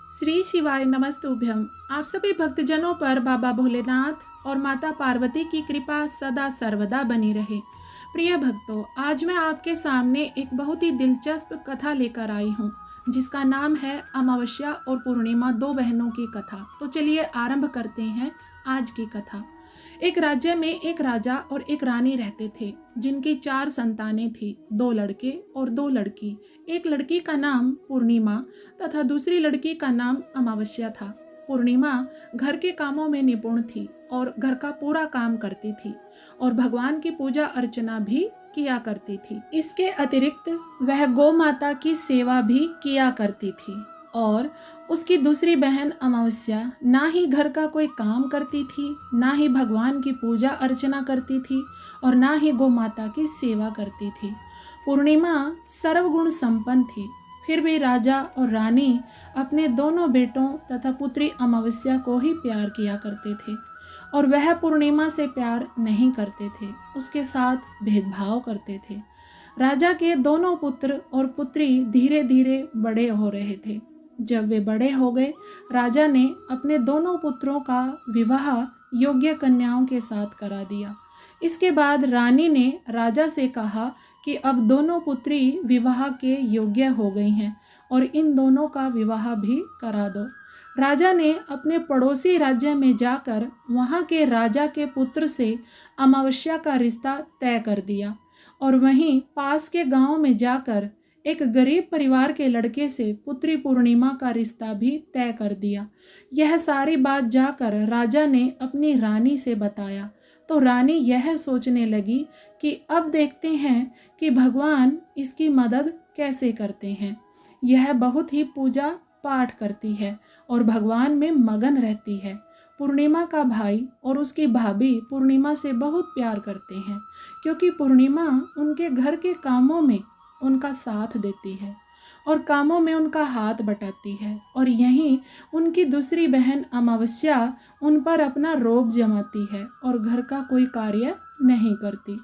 श्री शिवाय नमस्तुभ्यम। आप सभी भक्तजनों पर बाबा भोलेनाथ और माता पार्वती की कृपा सदा सर्वदा बनी रहे। प्रिय भक्तों, आज मैं आपके सामने एक बहुत ही दिलचस्प कथा लेकर आई हूँ जिसका नाम है अमावस्या और पूर्णिमा, दो बहनों की कथा। तो चलिए आरंभ करते हैं आज की कथा। एक राज्य में एक राजा और एक रानी रहते थे जिनकी 4 संतानें थी, 2 लड़के और 2 लड़की। एक लड़की का नाम पूर्णिमा तथा दूसरी लड़की का नाम अमावस्या था। पूर्णिमा घर के कामों में निपुण थी और घर का पूरा काम करती थी और भगवान की पूजा अर्चना भी किया करती थी। इसके अतिरिक्त वह गौ माता की सेवा भी किया करती थी। और उसकी दूसरी बहन अमावस्या ना ही घर का कोई काम करती थी, ना ही भगवान की पूजा अर्चना करती थी और ना ही गौ माता की सेवा करती थी। पूर्णिमा सर्वगुण संपन्न थी, फिर भी राजा और रानी अपने दोनों बेटों तथा पुत्री अमावस्या को ही प्यार किया करते थे और वह पूर्णिमा से प्यार नहीं करते थे, उसके साथ भेदभाव करते थे। राजा के दोनों पुत्र और पुत्री धीरे धीरे बड़े हो रहे थे। जब वे बड़े हो गए, राजा ने अपने दोनों पुत्रों का विवाह योग्य कन्याओं के साथ करा दिया। इसके बाद रानी ने राजा से कहा कि अब दोनों पुत्री विवाह के योग्य हो गई हैं और इन दोनों का विवाह भी करा दो। राजा ने अपने पड़ोसी राज्य में जाकर वहाँ के राजा के पुत्र से अमावस्या का रिश्ता तय कर दिया और वहीं पास के गांव में जाकर एक गरीब परिवार के लड़के से पुत्री पूर्णिमा का रिश्ता भी तय कर दिया। यह सारी बात जाकर राजा ने अपनी रानी से बताया तो रानी यह सोचने लगी कि अब देखते हैं कि भगवान इसकी मदद कैसे करते हैं। यह बहुत ही पूजा पाठ करती है और भगवान में मगन रहती है। पूर्णिमा का भाई और उसकी भाभी पूर्णिमा से बहुत प्यार करते हैं क्योंकि पूर्णिमा उनके घर के कामों में उनका साथ देती है और कामों में उनका हाथ बटाती है और यहीं उनकी दूसरी बहन अमावस्या उन पर अपना रोब जमाती है और घर का कोई कार्य नहीं करती।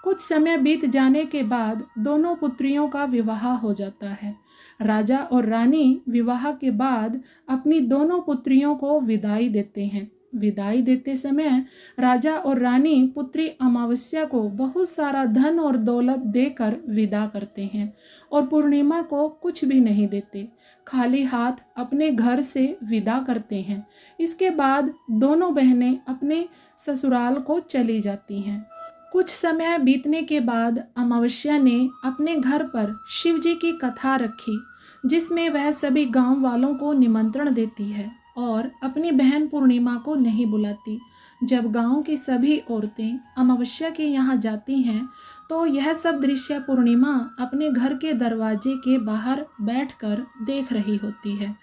कुछ समय बीत जाने के बाद दोनों पुत्रियों का विवाह हो जाता है। राजा और रानी विवाह के बाद अपनी दोनों पुत्रियों को विदाई देते हैं। विदाई देते समय राजा और रानी पुत्री अमावस्या को बहुत सारा धन और दौलत देकर विदा करते हैं और पूर्णिमा को कुछ भी नहीं देते, खाली हाथ अपने घर से विदा करते हैं। इसके बाद दोनों बहनें अपने ससुराल को चली जाती हैं। कुछ समय बीतने के बाद अमावस्या ने अपने घर पर शिव जी की कथा रखी जिसमें वह सभी गांव वालों को निमंत्रण देती है और अपनी बहन पूर्णिमा को नहीं बुलाती। जब गांव की सभी औरतें अमावस्या के यहाँ जाती हैं तो यह सब दृश्य पूर्णिमा अपने घर के दरवाजे के बाहर बैठकर देख रही होती है।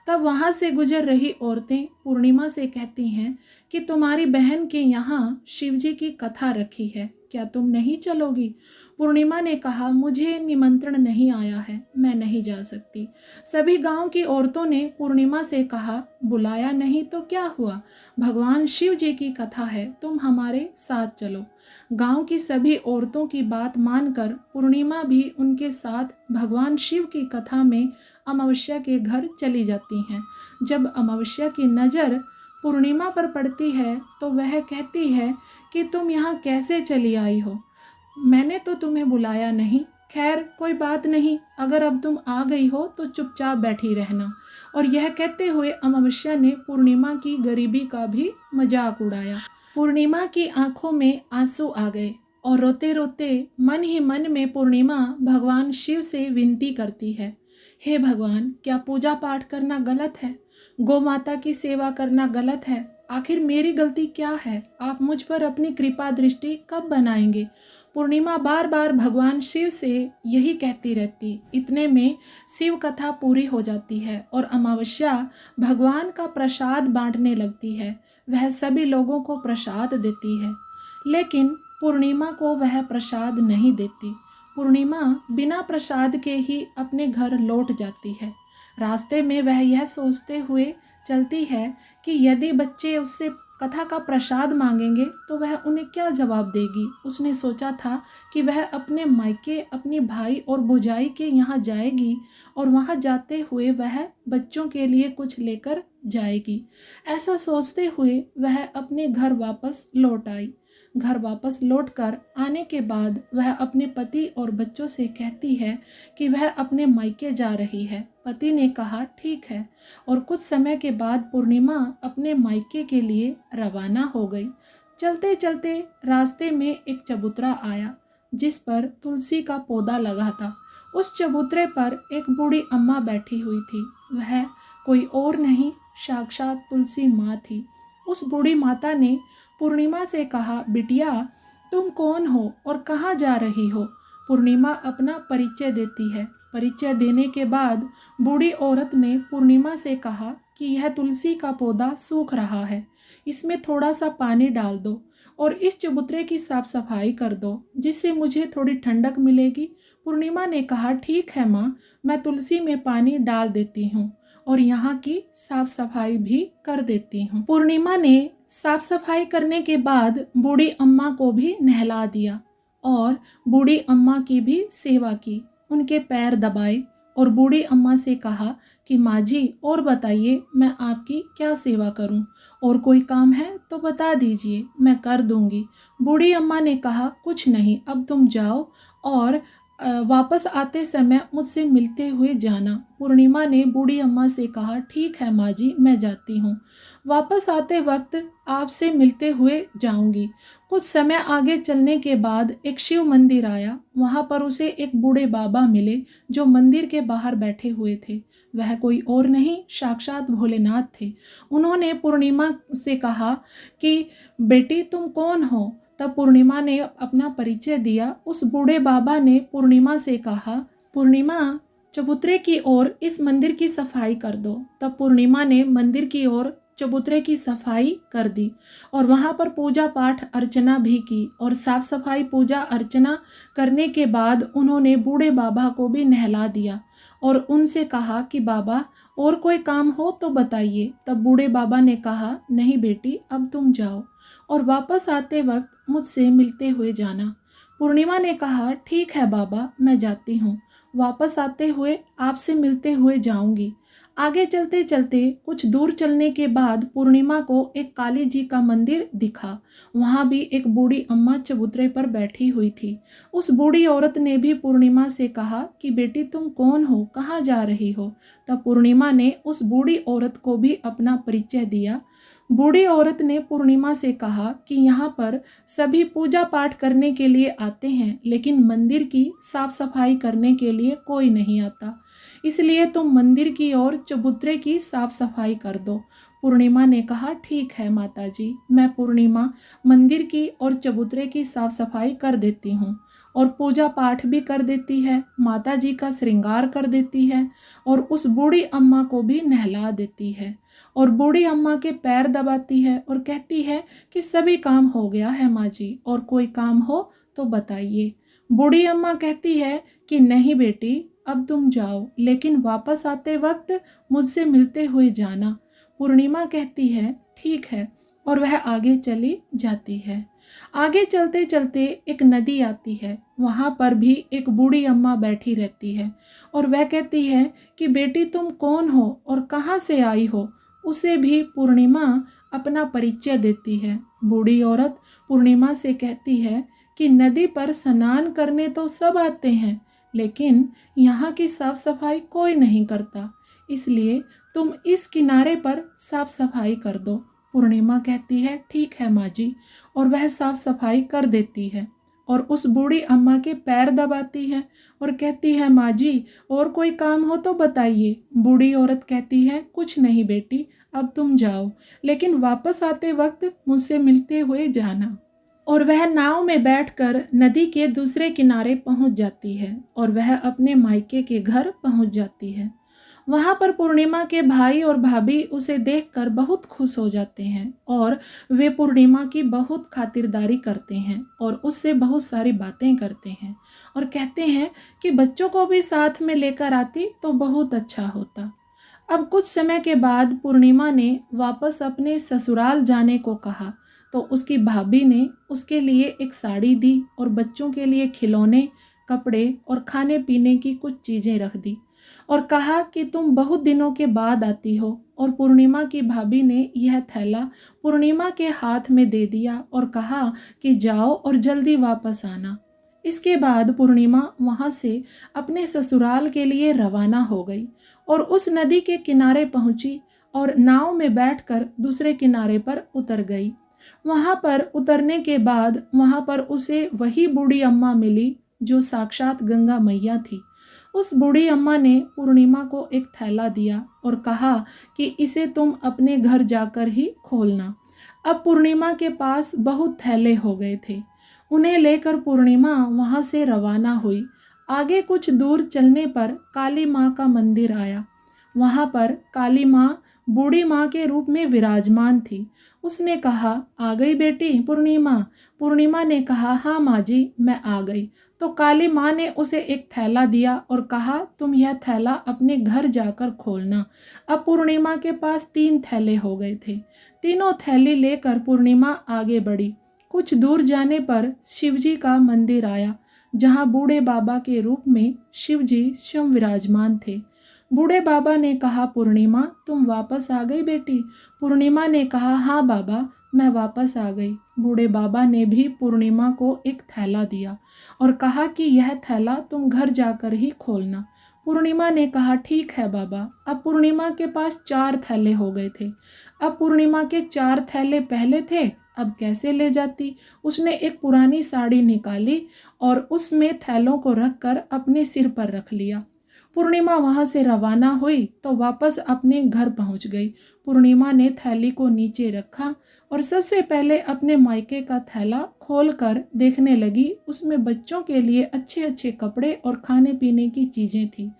तब वहाँ से गुजर रही औरतें पूर्णिमा से कहती हैं कि तुम्हारी बहन के यहाँ शिवजी की कथा रखी है, क्या तुम नहीं चलोगी? पूर्णिमा ने कहा, मुझे निमंत्रण नहीं आया है, मैं नहीं जा सकती। सभी गांव की औरतों ने पूर्णिमा से कहा, बुलाया नहीं तो क्या हुआ, भगवान शिव जी की कथा है, तुम हमारे साथ चलो। गांव की सभी औरतों की बात मानकर पूर्णिमा भी उनके साथ भगवान शिव की कथा में अमावस्या के घर चली जाती हैं। जब अमावस्या की नज़र पूर्णिमा पर पड़ती है तो वह कहती है कि तुम यहाँ कैसे चली आई हो, मैंने तो तुम्हें बुलाया नहीं। खैर कोई बात नहीं, अगर अब तुम आ गई हो तो चुपचाप बैठी रहना। और यह कहते हुए अमावस्या ने पूर्णिमा की गरीबी का भी मजाक उड़ाया। पूर्णिमा की आंखों में आंसू आ गए और रोते रोते मन ही मन में पूर्णिमा भगवान शिव से विनती करती है, हे भगवान, क्या पूजा पाठ करना गलत है? गौ माता की सेवा करना गलत है? आखिर मेरी गलती क्या है? आप मुझ पर अपनी कृपा दृष्टि कब बनाएंगे? पूर्णिमा बार बार भगवान शिव से यही कहती रहती। इतने में शिव कथा पूरी हो जाती है और अमावस्या भगवान का प्रसाद बांटने लगती है। वह सभी लोगों को प्रसाद देती है, लेकिन पूर्णिमा को वह प्रसाद नहीं देती। पूर्णिमा बिना प्रसाद के ही अपने घर लौट जाती है। रास्ते में वह यह सोचते हुए चलती है कि यदि बच्चे उससे कथा का प्रसाद मांगेंगे तो वह उन्हें क्या जवाब देगी। उसने सोचा था कि वह अपने मायके अपने भाई और भौजाई के यहाँ जाएगी और वहाँ जाते हुए वह बच्चों के लिए कुछ लेकर जाएगी। ऐसा सोचते हुए वह अपने घर वापस लौट आई। घर वापस लौटकर आने के बाद वह अपने पति और बच्चों से कहती है कि वह अपने मायके जा रही है। पति ने कहा ठीक है, और कुछ समय के बाद पूर्णिमा अपने मायके के लिए रवाना हो गई। चलते चलते रास्ते में एक चबूतरा आया जिस पर तुलसी का पौधा लगा था। उस चबूतरे पर एक बूढ़ी अम्मा बैठी हुई थी। वह कोई और नहीं, साक्षात तुलसी माँ थी। उस बूढ़ी माता ने पूर्णिमा से कहा, बिटिया तुम कौन हो और कहाँ जा रही हो। पूर्णिमा अपना परिचय देती है। परिचय देने के बाद बूढ़ी औरत ने पूर्णिमा से कहा कि यह तुलसी का पौधा सूख रहा है, इसमें थोड़ा सा पानी डाल दो और इस चबूतरे की साफ सफाई कर दो, जिससे मुझे थोड़ी ठंडक मिलेगी। पूर्णिमा ने कहा ठीक है माँ, मैं तुलसी में पानी डाल देती हूँ और यहाँ की साफ सफाई भी कर देती हूँ। पूर्णिमा ने साफ सफाई करने के बाद बूढ़ी अम्मा को भी नहला दिया और बूढ़ी अम्मा की भी सेवा की, उनके पैर दबाए और बूढ़ी अम्मा से कहा कि माँ जी और बताइए मैं आपकी क्या सेवा करूँ, और कोई काम है तो बता दीजिए, मैं कर दूंगी। बूढ़ी अम्मा ने कहा कुछ नहीं, अब तुम जाओ और वापस आते समय मुझसे मिलते हुए जाना। पूर्णिमा ने बूढ़ी अम्मा से कहा ठीक है माँ जी, मैं जाती हूँ, वापस आते वक्त आपसे मिलते हुए जाऊंगी। कुछ समय आगे चलने के बाद एक शिव मंदिर आया। वहाँ पर उसे एक बूढ़े बाबा मिले जो मंदिर के बाहर बैठे हुए थे। वह कोई और नहीं, साक्षात भोलेनाथ थे। उन्होंने पूर्णिमा से कहा कि बेटी तुम कौन हो। तब पूर्णिमा ने अपना परिचय दिया। उस बूढ़े बाबा ने पूर्णिमा से कहा, पूर्णिमा चबूतरे की ओर इस मंदिर की सफाई कर दो। तब पूर्णिमा ने मंदिर की ओर चबूतरे की सफाई कर दी और वहाँ पर पूजा पाठ अर्चना भी की, और साफ सफाई पूजा अर्चना करने के बाद उन्होंने बूढ़े बाबा को भी नहला दिया और उनसे कहा कि बाबा और कोई काम हो तो बताइए। तब बूढ़े बाबा ने कहा नहीं बेटी, अब तुम जाओ और वापस आते वक्त मुझसे मिलते हुए जाना। पूर्णिमा ने कहा ठीक है बाबा, मैं जाती हूँ, वापस आते हुए आपसे मिलते हुए जाऊंगी। आगे चलते चलते कुछ दूर चलने के बाद पूर्णिमा को एक काली जी का मंदिर दिखा। वहाँ भी एक बूढ़ी अम्मा चबूतरे पर बैठी हुई थी। उस बूढ़ी औरत ने भी पूर्णिमा से कहा कि बेटी तुम कौन हो, कहाँ जा रही हो। तब पूर्णिमा ने उस बूढ़ी औरत को भी अपना परिचय दिया। बूढ़ी औरत ने पूर्णिमा से कहा कि यहाँ पर सभी पूजा पाठ करने के लिए आते हैं, लेकिन मंदिर की साफ सफाई करने के लिए कोई नहीं आता, इसलिए तुम मंदिर की और चबूतरे की साफ सफाई कर दो। पूर्णिमा ने कहा ठीक है माता जी, मैं पूर्णिमा मंदिर की और चबूतरे की साफ सफाई कर देती हूँ और पूजा पाठ भी कर देती है, माता जी का श्रृंगार कर देती है और उस बूढ़ी अम्मा को भी नहला देती है और बूढ़ी अम्मा के पैर दबाती है और कहती है कि सभी काम हो गया है माँ जी, और कोई काम हो तो बताइए। बूढ़ी अम्मा कहती है कि नहीं बेटी, अब तुम जाओ, लेकिन वापस आते वक्त मुझसे मिलते हुए जाना। पूर्णिमा कहती है ठीक है, और वह आगे चली जाती है। आगे चलते चलते एक नदी आती है। वहाँ पर भी एक बूढ़ी अम्मा बैठी रहती है और वह कहती है कि बेटी तुम कौन हो और कहाँ से आई हो। उसे भी पूर्णिमा अपना परिचय देती है। बूढ़ी औरत पूर्णिमा से कहती है कि नदी पर स्नान करने तो सब आते हैं, लेकिन यहाँ की साफ सफाई कोई नहीं करता, इसलिए तुम इस किनारे पर साफ सफाई कर दो। पूर्णिमा कहती है ठीक है माँ जी, और वह साफ सफाई कर देती है और उस बूढ़ी अम्मा के पैर दबाती है और कहती है माँ जी और कोई काम हो तो बताइए। बूढ़ी औरत कहती है कुछ नहीं बेटी, अब तुम जाओ, लेकिन वापस आते वक्त मुझसे मिलते हुए जाना। और वह नाव में बैठकर नदी के दूसरे किनारे पहुंच जाती है और वह अपने मायके के घर पहुंच जाती है। वहां पर पूर्णिमा के भाई और भाभी उसे देखकर बहुत खुश हो जाते हैं और वे पूर्णिमा की बहुत खातिरदारी करते हैं और उससे बहुत सारी बातें करते हैं और कहते हैं कि बच्चों को भी साथ में लेकर आती तो बहुत अच्छा होता। अब कुछ समय के बाद पूर्णिमा ने वापस अपने ससुराल जाने को कहा, तो उसकी भाभी ने उसके लिए एक साड़ी दी और बच्चों के लिए खिलौने, कपड़े और खाने पीने की कुछ चीज़ें रख दी और कहा कि तुम बहुत दिनों के बाद आती हो। और पूर्णिमा की भाभी ने यह थैला पूर्णिमा के हाथ में दे दिया और कहा कि जाओ और जल्दी वापस आना। इसके बाद पूर्णिमा वहाँ से अपने ससुराल के लिए रवाना हो गई और उस नदी के किनारे पहुंची और नाव में बैठकर दूसरे किनारे पर उतर गई। वहां पर उतरने के बाद वहां पर उसे वही बूढ़ी अम्मा मिली जो साक्षात गंगा मैया थी। उस बूढ़ी अम्मा ने पूर्णिमा को एक थैला दिया और कहा कि इसे तुम अपने घर जाकर ही खोलना। अब पूर्णिमा के पास बहुत थैले हो गए थे। उन्हें लेकर पूर्णिमा वहां से रवाना हुई। आगे कुछ दूर चलने पर काली माँ का मंदिर आया। वहां पर काली माँ बूढ़ी माँ के रूप में विराजमान थी। उसने कहा, आ गई बेटी पूर्णिमा। पूर्णिमा ने कहा, हाँ माँ जी, मैं आ गई। तो काली माँ ने उसे एक थैला दिया और कहा, तुम यह थैला अपने घर जाकर खोलना। अब पूर्णिमा के पास 3 थैले हो गए थे। तीनों थैली लेकर पूर्णिमा आगे बढ़ी। कुछ दूर जाने पर शिवजी का मंदिर आया, जहाँ बूढ़े बाबा के रूप में शिवजी स्वयं विराजमान थे। बूढ़े बाबा ने कहा, पूर्णिमा तुम वापस आ गई बेटी। पूर्णिमा ने कहा, हाँ बाबा, मैं वापस आ गई। बूढ़े बाबा ने भी पूर्णिमा को एक थैला दिया और कहा कि यह थैला तुम घर जाकर ही खोलना। पूर्णिमा ने कहा, ठीक है बाबा। अब पूर्णिमा के पास 4 थैले हो गए थे। अब पूर्णिमा के 4 थैले पहले थे, अब कैसे ले जाती। उसने एक पुरानी साड़ी निकाली और उसमें थैलों को रखकर अपने सिर पर रख लिया। पूर्णिमा वहां से रवाना हुई तो वापस अपने घर पहुंच गई। पूर्णिमा ने थैली को नीचे रखा और सबसे पहले अपने मायके का थैला खोलकर देखने लगी। उसमें बच्चों के लिए अच्छे अच्छे कपड़े और खाने पीने की चीज़ें थी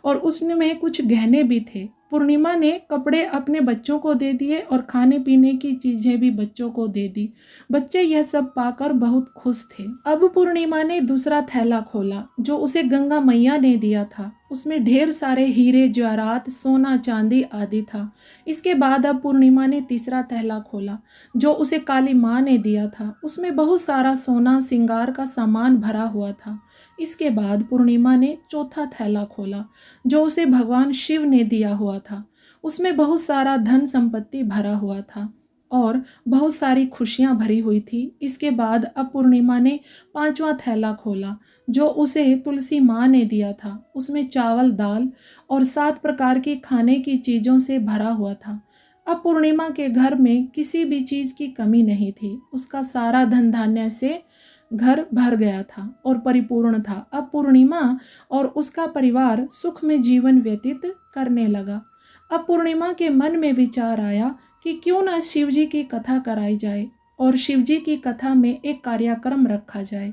और उसमें कुछ गहने भी थे। पूर्णिमा ने कपड़े अपने बच्चों को दे दिए और खाने पीने की चीज़ें भी बच्चों को दे दी। बच्चे यह सब पाकर बहुत खुश थे। अब पूर्णिमा ने दूसरा थैला खोला जो उसे गंगा मैया ने दिया था। उसमें ढेर सारे हीरे जवाहरात, सोना चांदी आदि था। इसके बाद अब पूर्णिमा ने तीसरा थैला खोला जो उसे काली माँ ने दिया था। उसमें बहुत सारा सोना श्रृंगार का सामान भरा हुआ था। इसके बाद पूर्णिमा ने चौथा थैला खोला जो उसे भगवान शिव ने दिया हुआ था। उसमें बहुत सारा धन संपत्ति भरा हुआ था और बहुत सारी खुशियां भरी हुई थी। इसके बाद अब पूर्णिमा ने 5वां थैला खोला जो उसे तुलसी माँ ने दिया था। उसमें चावल, दाल और 7 प्रकार की खाने की चीज़ों से भरा हुआ था। अब पूर्णिमा के घर में किसी भी चीज़ की कमी नहीं थी। उसका सारा धन धान्य से घर भर गया था और परिपूर्ण था। अब पूर्णिमा और उसका परिवार सुख में जीवन व्यतीत करने लगा। अब पूर्णिमा के मन में विचार आया कि क्यों न शिवजी की कथा कराई जाए और शिवजी की कथा में एक कार्यक्रम रखा जाए।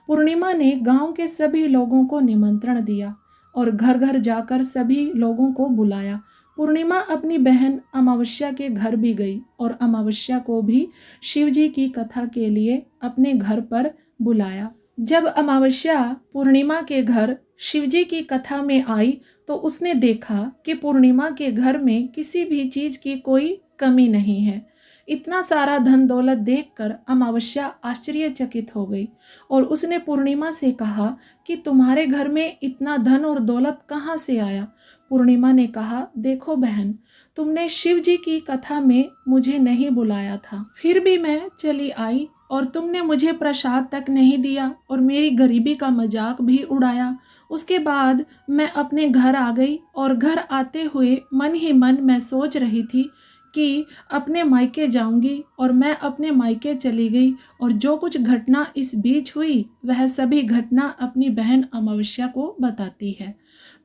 पूर्णिमा ने गांव के सभी लोगों को निमंत्रण दिया और घर घर जाकर सभी लोगों को बुलाया। पूर्णिमा अपनी बहन अमावस्या के घर भी गई और अमावस्या को भी शिवजी की कथा के लिए अपने घर पर बुलाया। जब अमावस्या पूर्णिमा के घर शिवजी की कथा में आई तो उसने देखा कि पूर्णिमा के घर में किसी भी चीज की कोई कमी नहीं है। इतना सारा धन दौलत देखकर अमावस्या आश्चर्यचकित हो गई और उसने पूर्णिमा से कहा कि तुम्हारे घर में इतना धन और दौलत कहाँ से आया। पूर्णिमा ने कहा, देखो बहन, तुमने शिव जी की कथा में मुझे नहीं बुलाया था, फिर भी मैं चली आई और तुमने मुझे प्रसाद तक नहीं दिया और मेरी गरीबी का मजाक भी उड़ाया। उसके बाद मैं अपने घर आ गई और घर आते हुए मन ही मन मैं सोच रही थी कि अपने मायके जाऊंगी और मैं अपने मायके चली गई और जो कुछ घटना इस बीच हुई वह सभी घटना अपनी बहन अमावस्या को बताती है।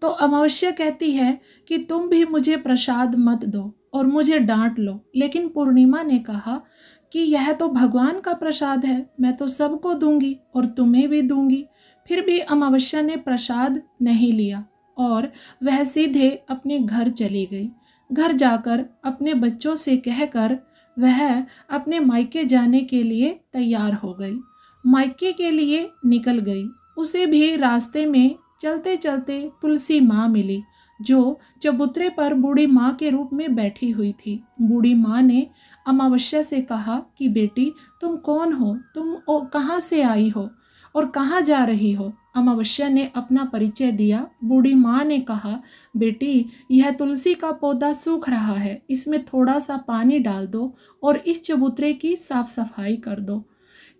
तो अमावस्या कहती है कि तुम भी मुझे प्रसाद मत दो और मुझे डांट लो, लेकिन पूर्णिमा ने कहा कि यह तो भगवान का प्रसाद है, मैं तो सबको दूंगी और तुम्हें भी दूंगी। फिर भी अमावस्या ने प्रसाद नहीं लिया और वह सीधे अपने घर चली गई। घर जाकर अपने बच्चों से कहकर वह अपने मायके जाने के लिए तैयार हो गई। मायके के लिए निकल गई। उसे भी रास्ते में चलते चलते तुलसी माँ मिली। जो चबूतरे पर बूढ़ी माँ के रूप में बैठी हुई थी। बूढ़ी माँ ने अमावस्या से कहा कि बेटी, तुम कौन हो? तुम कहाँ से आई हो और कहाँ जा रही हो? अमावस्या ने अपना परिचय दिया। बूढ़ी माँ ने कहा, बेटी, यह तुलसी का पौधा सूख रहा है, इसमें थोड़ा सा पानी डाल दो और इस चबूतरे की साफ सफाई कर दो।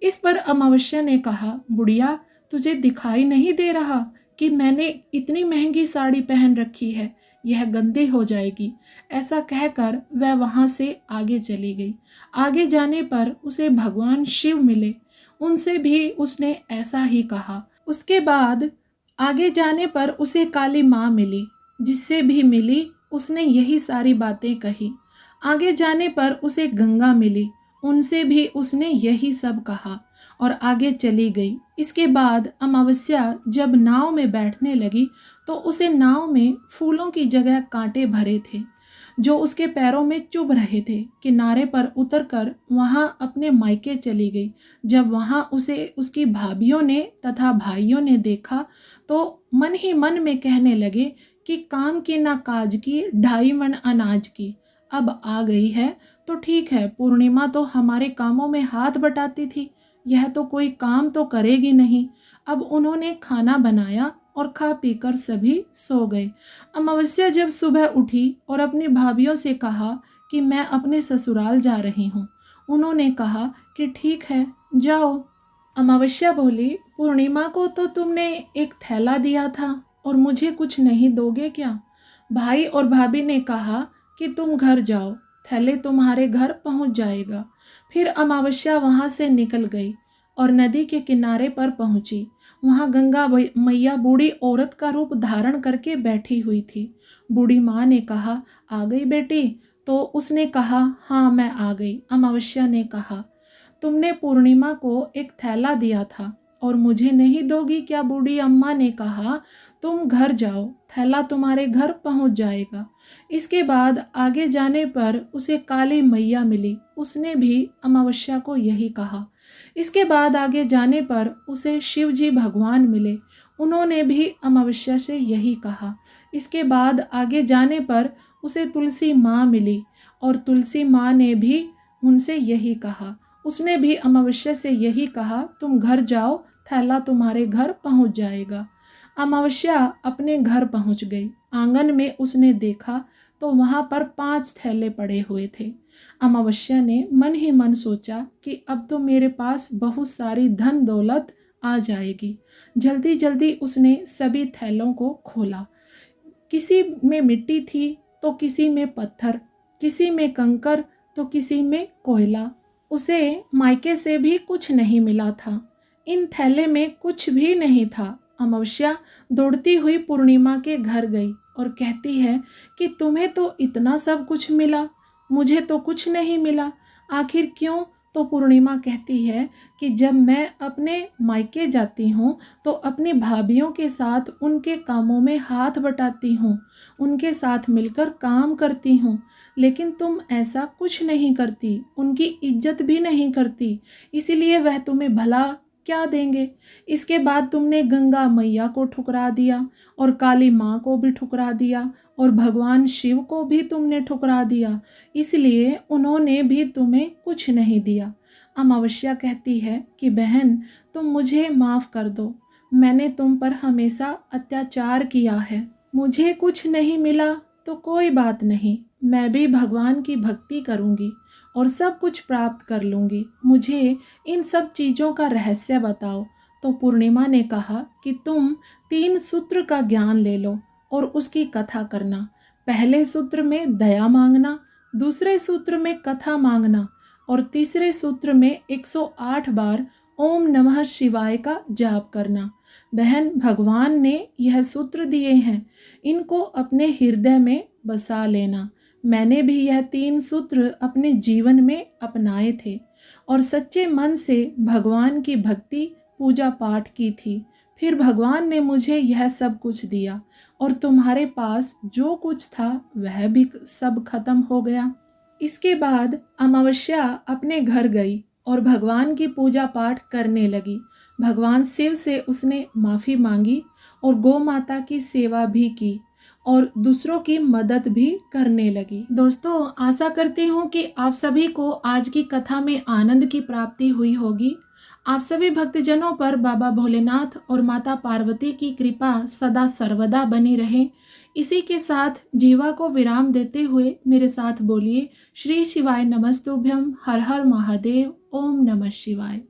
इस पर अमावस्या ने कहा, बुढ़िया, तुझे दिखाई नहीं दे रहा कि मैंने इतनी महंगी साड़ी पहन रखी है, यह गंदी हो जाएगी। ऐसा कहकर वह वहां से आगे चली गई। आगे जाने पर उसे भगवान शिव मिले, उनसे भी उसने ऐसा ही कहा। उसके बाद आगे जाने पर उसे काली माँ मिली, जिससे भी मिली उसने यही सारी बातें कही। आगे जाने पर उसे गंगा मिली, उनसे भी उसने यही सब कहा और आगे चली गई। इसके बाद अमावस्या जब नाव में बैठने लगी तो उसे नाव में फूलों की जगह कांटे भरे थे, जो उसके पैरों में चुभ रहे थे। किनारे पर उतरकर वहां अपने मायके चली गई। जब वहां उसे उसकी भाभियों ने तथा भाइयों ने देखा तो मन ही मन में कहने लगे कि काम की ना काज की, 2.5 मन अनाज की। अब आ गई है तो ठीक है, पूर्णिमा तो हमारे कामों में हाथ बटाती थी, यह तो कोई काम तो करेगी नहीं। अब उन्होंने खाना बनाया और खा पीकर सभी सो गए। अमावस्या जब सुबह उठी और अपनी भाभियों से कहा कि मैं अपने ससुराल जा रही हूँ, उन्होंने कहा कि ठीक है, जाओ। अमावस्या बोली, पूर्णिमा को तो तुमने एक थैला दिया था और मुझे कुछ नहीं दोगे क्या? भाई और भाभी ने कहा कि तुम घर जाओ, थैले तुम्हारे घर पहुंच जाएगा। फिर अमावस्या वहां से निकल गई और नदी के किनारे पर पहुंची। वहां गंगा मैया बूढ़ी औरत का रूप धारण करके बैठी हुई थी। बूढ़ी माँ ने कहा, आ गई बेटी? तो उसने कहा, हाँ मैं आ गई। अमावस्या ने कहा, तुमने पूर्णिमा को एक थैला दिया था और मुझे नहीं दोगी क्या? बूढ़ी अम्मा ने कहा, तुम घर जाओ, थैला तुम्हारे घर पहुंच जाएगा। इसके बाद आगे जाने पर उसे काली मैया मिली, उसने भी अमावस्या को यही कहा। इसके बाद आगे जाने पर उसे शिव जी भगवान मिले, उन्होंने भी अमावस्या से यही कहा। इसके बाद आगे जाने पर उसे तुलसी माँ मिली और तुलसी माँ ने भी उनसे यही कहा। उसने भी अमावस्या से यही कहा, तुम घर जाओ, थैला तुम्हारे घर पहुंच जाएगा। अमावस्या अपने घर पहुंच गई। आंगन में उसने देखा तो वहां पर 5 थैले पड़े हुए थे। अमावस्या ने मन ही मन सोचा कि अब तो मेरे पास बहुत सारी धन दौलत आ जाएगी। जल्दी जल्दी उसने सभी थैलों को खोला। किसी में मिट्टी थी तो किसी में पत्थर, किसी में कंकर तो किसी में कोयला। उसे मायके से भी कुछ नहीं मिला था। इन थैले में कुछ भी नहीं था। अमावस्या दौड़ती हुई पूर्णिमा के घर गई और कहती है कि तुम्हें तो इतना सब कुछ मिला, मुझे तो कुछ नहीं मिला, आखिर क्यों? तो पूर्णिमा कहती है कि जब मैं अपने मायके जाती हूँ तो अपनी भाभियों के साथ उनके कामों में हाथ बटाती हूँ, उनके साथ मिलकर काम करती हूँ, लेकिन तुम ऐसा कुछ नहीं करती, उनकी इज्जत भी नहीं करती, इसीलिए वह तुम्हें भला क्या देंगे। इसके बाद तुमने गंगा मैया को ठुकरा दिया और काली माँ को भी ठुकरा दिया और भगवान शिव को भी तुमने ठुकरा दिया, इसलिए उन्होंने भी तुम्हें कुछ नहीं दिया। अमावस्या कहती है कि बहन, तुम मुझे माफ़ कर दो, मैंने तुम पर हमेशा अत्याचार किया है, मुझे कुछ नहीं मिला तो कोई बात नहीं, मैं भी भगवान की भक्ति करूँगी और सब कुछ प्राप्त कर लूँगी, मुझे इन सब चीज़ों का रहस्य बताओ। तो पूर्णिमा ने कहा कि तुम 3 सूत्र का ज्ञान ले लो और उसकी कथा करना। पहले सूत्र में दया मांगना, दूसरे सूत्र में कथा मांगना और तीसरे सूत्र में 108 बार ओम नमः शिवाय का जाप करना। बहन, भगवान ने यह सूत्र दिए हैं, इनको अपने हृदय में बसा लेना। मैंने भी यह 3 सूत्र अपने जीवन में अपनाए थे और सच्चे मन से भगवान की भक्ति पूजा पाठ की थी। फिर भगवान ने मुझे यह सब कुछ दिया और तुम्हारे पास जो कुछ था वह भी सब खत्म हो गया। इसके बाद अमावस्या अपने घर गई और भगवान की पूजा पाठ करने लगी। भगवान शिव से उसने माफ़ी मांगी और गौ माता की सेवा भी की और दूसरों की मदद भी करने लगी। दोस्तों, आशा करती हूँ कि आप सभी को आज की कथा में आनंद की प्राप्ति हुई होगी। आप सभी भक्तजनों पर बाबा भोलेनाथ और माता पार्वती की कृपा सदा सर्वदा बनी रहे। इसी के साथ जीवा को विराम देते हुए मेरे साथ बोलिए, श्री शिवाय नमस्तुभ्यम, हर हर महादेव, ओम नमः शिवाय।